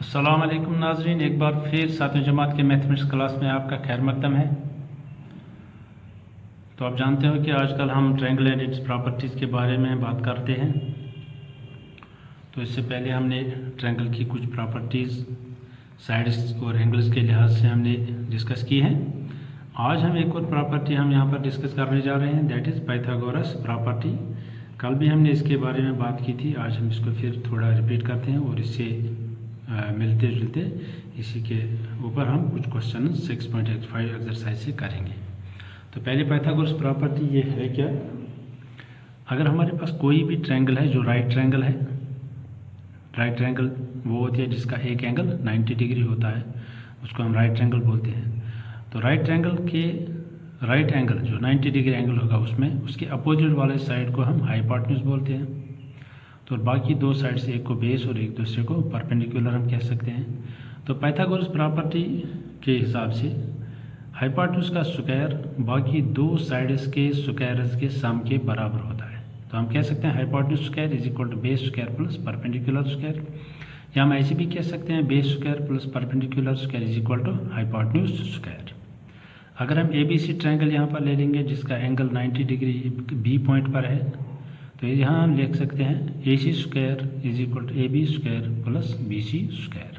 अस्सलाम वालेकुम नाजरीन, एक बार फिर सातवीं जमात के मैथमेटिक्स क्लास में आपका खैर मकदम है। तो आप जानते हो कि आजकल हम ट्रायंगल एंड इट्स प्रॉपर्टीज़ के बारे में बात करते हैं। तो इससे पहले हमने ट्रायंगल की कुछ प्रॉपर्टीज़ साइड्स और एंगल्स के लिहाज से हमने डिस्कस की हैं। आज हम एक और प्रॉपर्टी हम यहाँ पर डिस्कस करने जा रहे हैं, दैट इज़ पाइथागोरस प्रॉपर्टी। कल भी हमने इसके बारे में बात की थी, आज हम इसको फिर थोड़ा रिपीट करते हैं और इससे मिलते जुलते इसी के ऊपर हम कुछ क्वेश्चन 6.85 एक्सरसाइज से करेंगे। तो पहले पाइथागोरस प्रॉपर्टी ये है क्या, अगर हमारे पास कोई भी ट्रायंगल है जो राइट ट्रायंगल है, राइट ट्रायंगल वो होती है जिसका एक एंगल 90 डिग्री होता है, उसको हम राइट ट्रायंगल बोलते हैं। तो राइट ट्रायंगल के राइट एंगल जो 90 डिग्री एंगल होगा उसमें उसके अपोजिट वाले साइड को हम हाइपोटेन्यूज बोलते हैं। तो बाकी दो साइड से एक को बेस और एक दूसरे को परपेंडिकुलर हम कह सकते हैं। तो पाइथागोरस प्रॉपर्टी के हिसाब से हाइपोटेन्यूज का स्क्वायर बाकी दो साइड्स के स्क्वायर्स के सम के बराबर होता है। तो हम कह सकते हैं hypotenuse square is equal to base square plus perpendicular square, या हम ऐसे भी कह सकते हैं base square plus perpendicular square is equal to hypotenuse square. अगर हम ABC ट्रायंगल यहाँ पर ले लेंगे जिसका एंगल 90 डिग्री B पॉइंट पर है, तो यहाँ हम लिख सकते हैं AC square is equal to AB square plus BC square,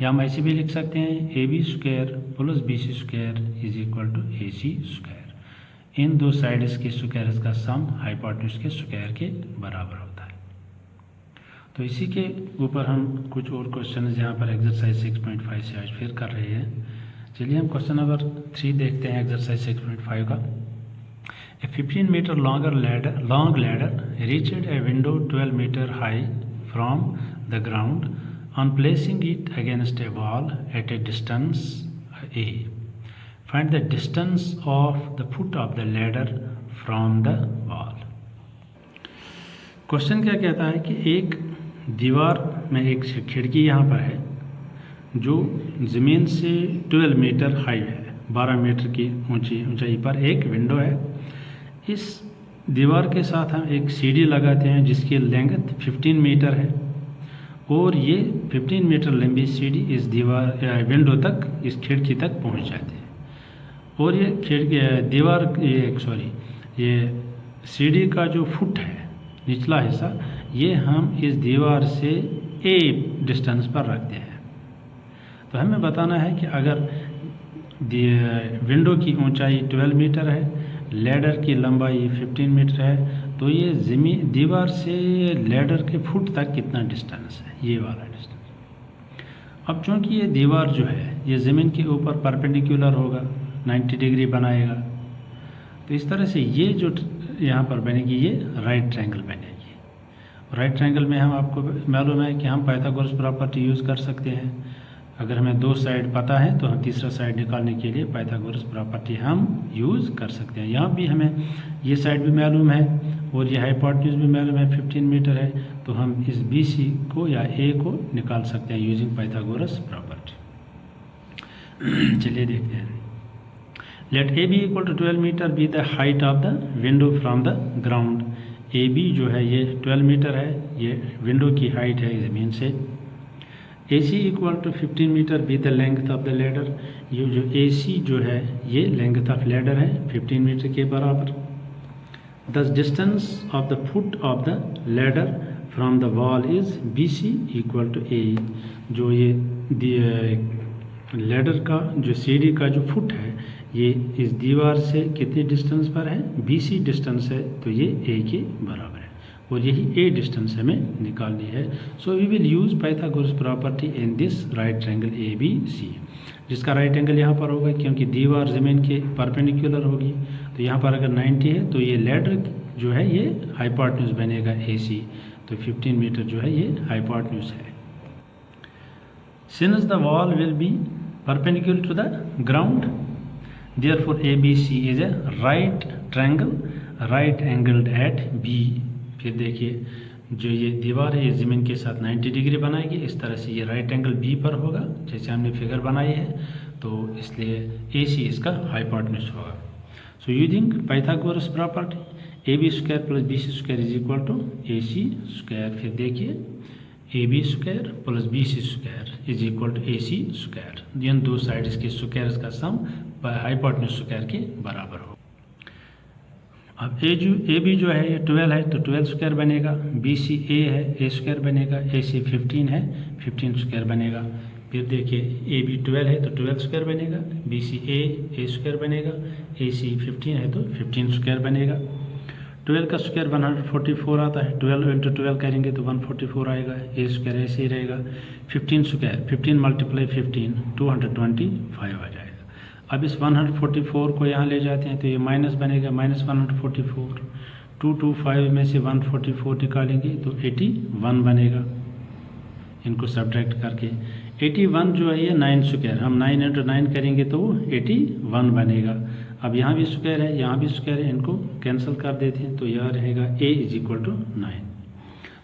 या हम ऐसे भी लिख सकते हैं AB square plus BC square is equal to AC square. इन दो साइड्स के स्क्वायर्स का सम हाइपोटेन्यूज के स्क्वायर के बराबर होता है। तो इसी के ऊपर हम कुछ और क्वेश्चन यहाँ पर एक्सरसाइज 6.5 से आज फिर कर रहे हैं। चलिए हम क्वेश्चन नंबर 3 देखते हैं एक्सरसाइज 6.5 का। A 15 meter long ladder reached a window 12 meter high from the ground on placing it against a wall at a distance A. Find the distance of the foot of the ladder from the wall. Question क्या कहता है कि एक दीवार में एक खिड़की यहाँ पर है जो ज़मीन से 12 मीटर हाई है, 12 मीटर की ऊंचाई पर एक विंडो है। इस दीवार के साथ हम एक सीढ़ी लगाते हैं जिसकी लेंथ 15 मीटर है और ये 15 मीटर लंबी सीढ़ी इस विंडो तक, इस खिड़की तक पहुंच जाती है। और ये ये सीढ़ी का जो फुट है, निचला हिस्सा, ये हम इस दीवार से A डिस्टेंस पर रखते हैं। तो हमें बताना है कि अगर विंडो की ऊंचाई 12 मीटर है, लैडर की लंबाई 15 मीटर है, तो ये दीवार से लैडर के फुट तक कितना डिस्टेंस है, ये वाला डिस्टेंस। अब चूंकि ये दीवार जो है ये ज़मीन के ऊपर परपेंडिकुलर होगा, 90 डिग्री बनाएगा, तो इस तरह से ये जो यहाँ पर बनेगी ये राइट ट्रायंगल बनेगी। राइट ट्रायंगल में हम आपको मालूम है कि हम पाइथागोरस प्रॉपर्टी यूज़ कर सकते हैं। अगर हमें दो साइड पता है तो हम तीसरा साइड निकालने के लिए पाइथागोरस प्रॉपर्टी हम यूज़ कर सकते हैं। यहाँ भी हमें ये साइड भी मालूम है और ये हाइपोटेन्यूज भी मालूम है 15 मीटर है, तो हम इस BC को या A को निकाल सकते हैं यूजिंग पाइथागोरस प्रॉपर्टी। चलिए देखते हैं। Let AB equal to 12 meter be the height of the window from the ground. AB जो है ये 12 मीटर है, ये विंडो की हाइट है ज़मीन से। AC equal to 15 meter be the length of the ladder. ये जो AC जो है ये लेंथ ऑफ लेडर है 15 मीटर के बराबर। The distance of the foot of the ladder from the wall is BC equal to A। जो ये लेडर का जो सीढ़ी का जो फुट है ये इस दीवार से कितने डिस्टेंस पर है, BC डिस्टेंस है, तो ये A के बराबर है और यही A डिस्टेंस हमें निकालनी है। So we will use Pythagoras property in this right triangle ABC, जिसका राइट एंगल यहाँ पर होगा क्योंकि दीवार ज़मीन के परपेंडिकुलर होगी। तो यहाँ पर अगर 90 है तो ये लेडर जो है ये हाइपोटेन्यूज बनेगा AC, तो 15 मीटर जो है ये हाइपोटेन्यूज है। Since the wall will be perpendicular to the ground, therefore ABC is a right triangle right angled at B। फिर देखिए जो ये दीवार है ये ज़मीन के साथ 90 डिग्री बनाएगी, इस तरह से ये राइट एंगल B पर होगा जैसे हमने फिगर बनाई है, तो इसलिए AC इसका हाइपोटेन्यूज होगा। So using Pythagoras property AB square plus BC square is equal to AC square. फिर देखिए AB square plus BC square is equal to AC square. इन दो साइड्स के स्क्वायर्स का सम हाइपोटेन्यूज स्क्वायर के बराबर हो। अब AB जो है ये 12 है तो 12 स्क्वायर बनेगा, BC A है A स्क्वायर बनेगा, AC 15 है 15 स्क्वायर बनेगा। फिर देखिए AB 12 है तो 12 स्क्वायर बनेगा, BC A स्क्वायर बनेगा, AC 15 है तो 15 स्क्वायर बनेगा। 12 का स्क्वायर 144 आता है, 12 इंटू 12 करेंगे तो 144 आएगा, A स्क्वायर ऐसे ही रहेगा। 15 स्क्वायर 15 मल्टीप्लाई 15 225 आ जाएगा। अब इस 144 को यहाँ ले जाते हैं तो ये माइनस बनेगा, माइनस 144, 225 में से 144 निकालेंगे तो 81 बनेगा। इनको सब्ट्रैक्ट करके 81 जो है ये 9 स्क्वायर, हम 9 इंटू 9 करेंगे तो वो 81 बनेगा। अब यहाँ भी स्क्वायर है, यहाँ भी स्क्वायर है, इनको कैंसिल कर देते हैं तो यह रहेगा A इज इक्वल टू 9।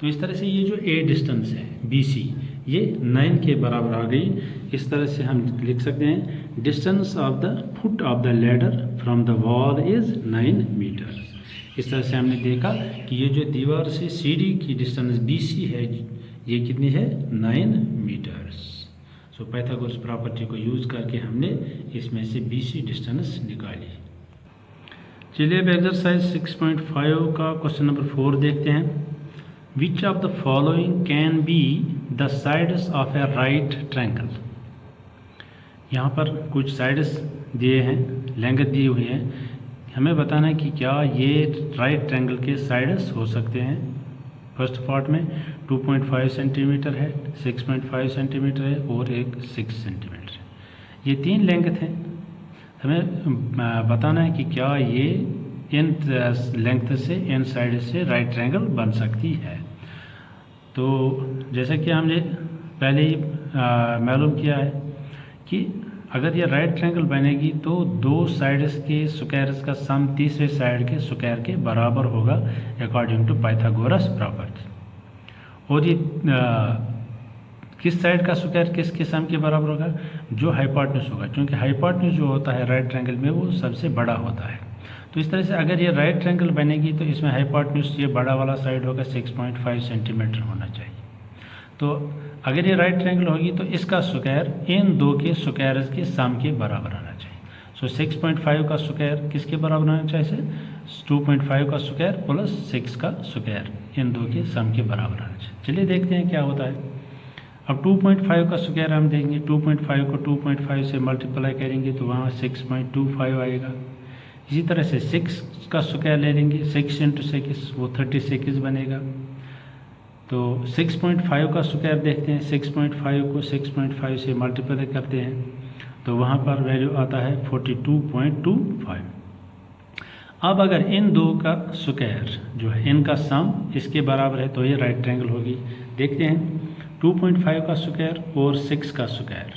तो इस तरह से ये जो A डिस्टेंस है BC ये 9 के बराबर आ गई। इस तरह से हम लिख सकते हैं distance of the foot of the ladder from the wall is 9 meter. इस तरह से हमने देखा कि ये जो दीवार से सीढ़ी की डिस्टेंस BC है ये कितनी है 9 मीटर्स। सो पाइथागोरस प्रॉपर्टी को यूज़ करके हमने इसमें से BC डिस्टेंस निकाली। चलिए अब एक्सरसाइज 6.5 का क्वेश्चन नंबर 4 देखते हैं। Which of the following can be the sides of A right triangle. यहाँ पर कुछ साइड्स दिए हैं, लेंथ दी हुई है, हमें बताना है कि क्या ये राइट ट्रायंगल के साइड्स हो सकते हैं। फर्स्ट पार्ट में 2.5 सेंटीमीटर है, 6.5 सेंटीमीटर है और एक 6 सेंटीमीटर है। ये 3 लेंथ हैं, हमें बताना है कि क्या ये इन लेंथ से इन साइड से राइट ट्रायंगल बन सकती है। तो जैसा कि हमने पहले ही मालूम किया है कि अगर ये राइट ट्रायंगल बनेगी तो दो साइड्स के स्क्वायर्स का सम तीसरे साइड के स्क्वायर के बराबर होगा अकॉर्डिंग टू पाइथागोरस प्रॉपर्टी। और ये किस साइड का स्क्वायर किसके सम के बराबर होगा, जो हाइपोटेन्यूज होगा, क्योंकि हाइपोटेन्यूज जो होता है राइट ट्रायंगल में वो सबसे बड़ा होता है। तो इस तरह से अगर ये राइट ट्रायंगल बनेगी तो इसमें हाइपोटेन्यूज ये बड़ा वाला साइड होगा 6.5 सेंटीमीटर होना चाहिए। तो अगर ये राइट ट्रायंगल होगी तो इसका स्क्वायर इन दो के स्क्वायर्स के सम के बराबर आना चाहिए। सो 6.5 का स्क्वायर किसके बराबर होना चाहिए, 2.5 का स्क्वायर प्लस 6 का स्क्वायर इन दो के सम के बराबर आना चाहिए। चलिए देखते हैं क्या होता है। अब 2.5 का स्क्वायर हम देंगे, 2.5 को 2.5 से मल्टीप्लाई करेंगे तो वहाँ 6.25 आएगा। इसी तरह से 6 का स्क्वायर ले लेंगे, 6 इंटू 6 वो 36 बनेगा। तो 6.5 का स्क्वायर देखते हैं, 6.5 को 6.5 से मल्टीप्लाई करते हैं तो वहाँ पर वैल्यू आता है 42.25। अब अगर इन दो का स्क्वायर जो है इनका सम इसके बराबर है तो ये राइट ट्रायंगल होगी। देखते हैं 2.5 का स्क्वायर और 6 का स्क्वायर,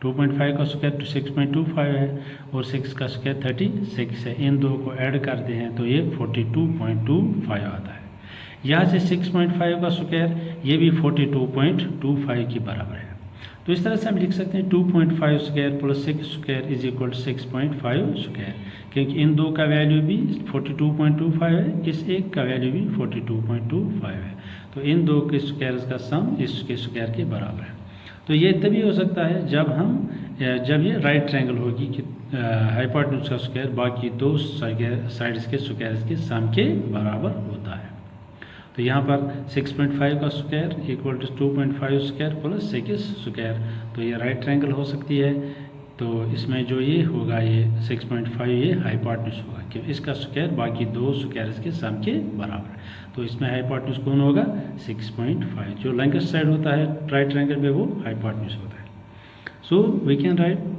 2.5 का स्क्वायर तो 6.25 है और 6 का स्क्वायर 36 है। इन दो को ऐड करते हैं तो ये 42.25 आता है। यहाँ से 6.5 का स्क्वायर ये भी 42.25 के बराबर है। तो इस तरह से हम लिख सकते हैं 2.5 square plus 6 square is equal to 6.5 square, क्योंकि इन दो का वैल्यू भी 42.25 है, इस एक का वैल्यू भी 42.25 है। तो इन दो के स्क्वायर्स का सम इसके स्क्वायर के बराबर है। तो ये तभी हो सकता है जब ये राइट ट्रायंगल होगी कि हाइपोटेन्यूज का स्क्वायर बाकी दो साइड्स के स्क्वायर्स के सम के बराबर होता है। तो यहाँ पर 6.5 का square equal to 2.5 square plus 6 square, तो ये राइट ट्रायंगल हो सकती है। तो इसमें जो ये होगा ये 6.5 ये हाइपोटेन्यूज होगा, क्योंकि इसका स्क्वायर बाकी दो स्क्वायर्स के सम के बराबर है। तो इसमें हाइपोटेन्यूज कौन होगा 6.5, जो लॉन्गेस्ट साइड होता है राइट ट्रायंगल में वो हाइपोटेन्यूज होता है। So we can write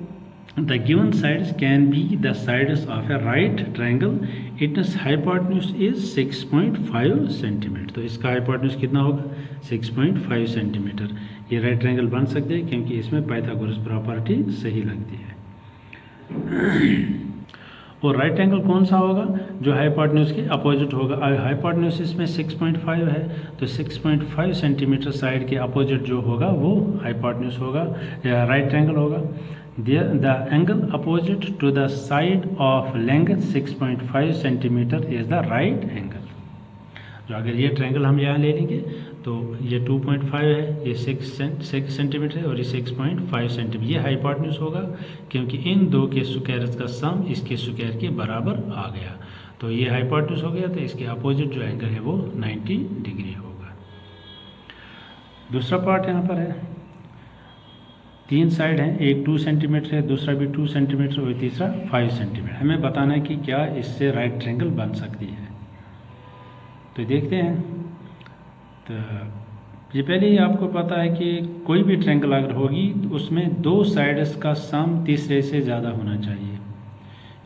the given sides can be the sides of a right triangle, its hypotenuse is 6.5 centimetre. तो इसका हाइपोटेन्यूज कितना होगा 6.5 सेंटीमीटर। ये राइट ट्रायंगल बन सकते हैं क्योंकि इसमें पाइथागोरस प्रॉपर्टी सही लगती है। और राइट एंगल कौन सा होगा, जो हाइपोटेन्यूज के अपोजिट होगा। हाइपोटेन्यूज इसमें 6.5 है तो 6.5 सेंटीमीटर साइड के अपोजिट जो होगा वो हाइपोटेन्यूज होगा या राइट ट्रायंगल होगा। The angle opposite to the side of length 6.5 centimetre is the right angle। जो अगर ये ट्रायंगल हम यहाँ ले लेंगे तो ये 2.5 है, ये 6 सेंटीमीटर है और ये 6.5 सेंटीमीटर। ये हाइपोटेन्यूज होगा क्योंकि इन दो के स्क्वायर्स का सम इसके स्क्वायर के बराबर आ गया। तो ये हाइपोटेन्यूज हो गया, तो इसके अपोजिट जो एंगल है वो 90 डिग्री होगा। दूसरा पार्ट यहाँ पर है, 3 साइड हैं, एक 2 सेंटीमीटर है, दूसरा भी 2 सेंटीमीटर और तीसरा 5 सेंटीमीटर। हमें बताना है कि क्या इससे राइट ट्रायंगल बन सकती है। तो देखते हैं। तो ये पहले ही आपको पता है कि कोई भी ट्रायंगल अगर होगी तो उसमें 2 साइड्स का सम तीसरे से ज़्यादा होना चाहिए।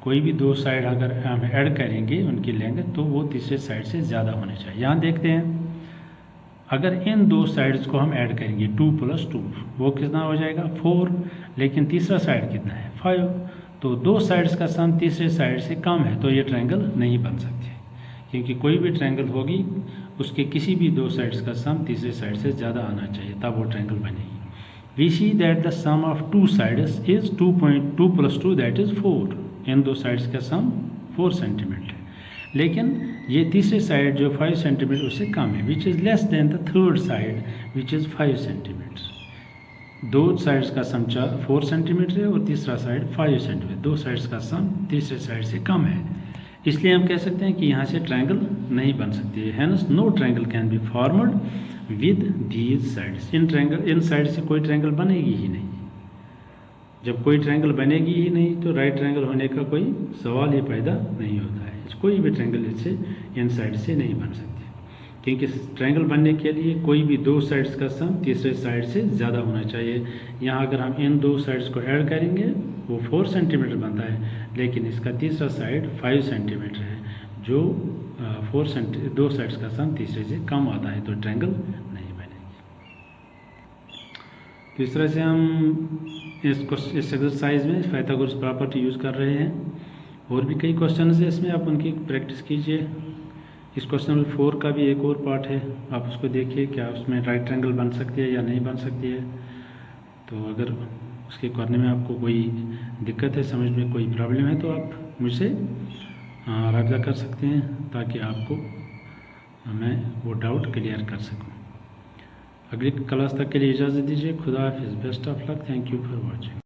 कोई भी 2 साइड अगर हम ऐड करेंगे उनकी लेंथ, तो वो तीसरे साइड से ज़्यादा होने चाहिए। यहाँ देखते हैं, अगर इन 2 साइड्स को हम ऐड करेंगे 2 + 2, वो कितना हो जाएगा 4, लेकिन तीसरा साइड कितना है 5। तो 2 साइड्स का सम तीसरे साइड से कम है, तो ये ट्रायंगल नहीं बन सकती है। क्योंकि कोई भी ट्रायंगल होगी उसके किसी भी 2 साइड्स का सम तीसरे साइड से ज़्यादा आना चाहिए, तब वो ट्रायंगल बनेगी। We see that the sum of 2 sides is 2.2 + 2 that is 4। इन 2 साइड्स का सम 4 सेंटीमीटर है, लेकिन ये तीसरे साइड जो 5 सेंटीमीटर उससे कम है, which is less than the third side which is 5 centimetre. 2 sides का सम 4 सेंटीमीटर है और तीसरा साइड 5 सेंटीमीटर। 2 साइड्स का सम तीसरे साइड से कम है, इसलिए हम कह सकते हैं कि यहाँ से ट्रायंगल नहीं बन सकती है। Hence no triangle can be formed with these sides. इन साइड से कोई ट्रायंगल बनेगी ही नहीं। जब कोई ट्रायंगल बनेगी ही नहीं तो राइट ट्रायंगल होने का कोई सवाल ही पैदा नहीं होता है। कोई भी ट्रायंगल इससे इन साइड से नहीं बन सकती, क्योंकि ट्रायंगल बनने के लिए कोई भी 2 साइड्स का सम तीसरे साइड से ज़्यादा होना चाहिए। यहाँ अगर हम इन 2 साइड्स को ऐड करेंगे वो 4 सेंटीमीटर बनता है, लेकिन इसका तीसरा साइड 5 सेंटीमीटर है, जो 2 साइड्स का सम तीसरे से कम आता है, तो ट्रायंगल नहीं बनेगी। तो इस तरह से हम इस एक्सरसाइज में पाइथागोरस प्रॉपर्टी यूज़ कर रहे हैं। और भी कई क्वेश्चन है इसमें, आप उनकी प्रैक्टिस कीजिए। इस क्वेश्चन नंबर 4 का भी एक और पार्ट है, आप उसको देखिए क्या उसमें राइट ट्रायंगल बन सकती है या नहीं बन सकती है। तो अगर उसके करने में आपको कोई दिक्कत है, समझ में कोई प्रॉब्लम है, तो आप मुझसे राब्ता कर सकते हैं, ताकि आपको मैं वो डाउट क्लियर कर सकूं। अगली क्लास तक के लिए इजाज़त दीजिए। खुदा हाफिज़। Best of luck. Thank you for watching.